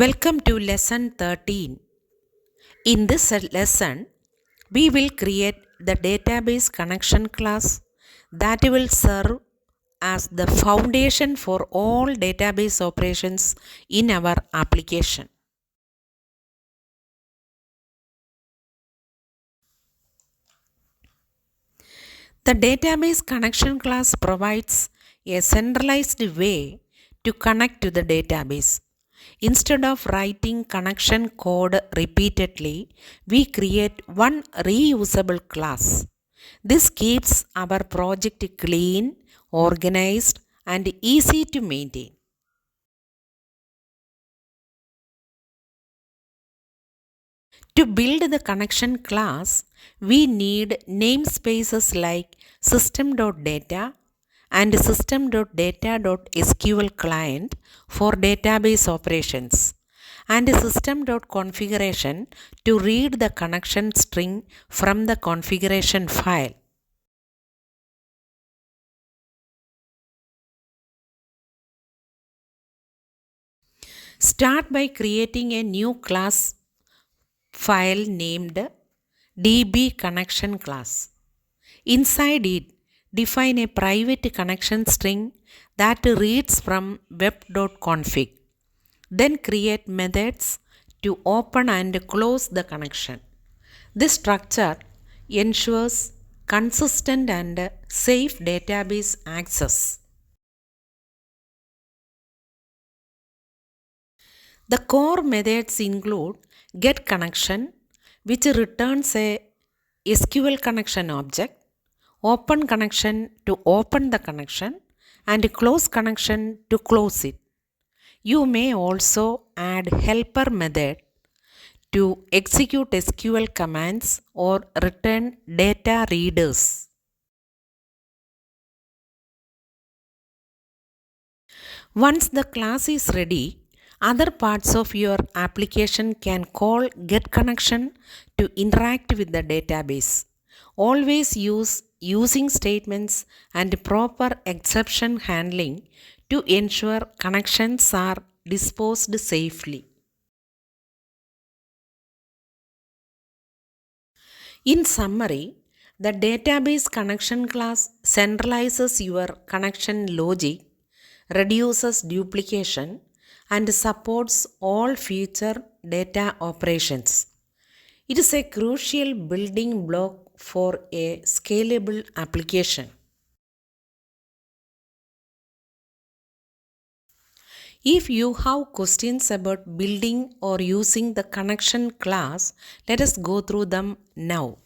Welcome to lesson 13. In this lesson, we will create the database connection class that will serve as the foundation for all database operations in our application. The database connection class provides a centralized way to connect to the database. Instead of writing connection code repeatedly, we create one reusable class. This keeps our project clean, organized, and easy to maintain. To build the connection class, we need namespaces like system.data and system.data.sql client for database operations, and system.configuration to read the connection string from the configuration file. Start by creating a new class file named dbConnection class. Inside it, define a private connection string that reads from web.config. Then create methods to open and close the connection. This structure ensures consistent and safe database access. The core methods include getConnection, which returns a SQL connection object, openConnection to open the connection, and closeConnection to close it. You may also add helper method to execute SQL commands or return data readers. Once the class is ready, other parts of your application can call getConnection to interact with the database. Always use using statements and proper exception handling to ensure connections are disposed safely. In summary, the database connection class centralizes your connection logic, reduces duplication, and supports all future data operations. It is a crucial building block for a scalable application. If you have questions about building or using the connection class, let us go through them now.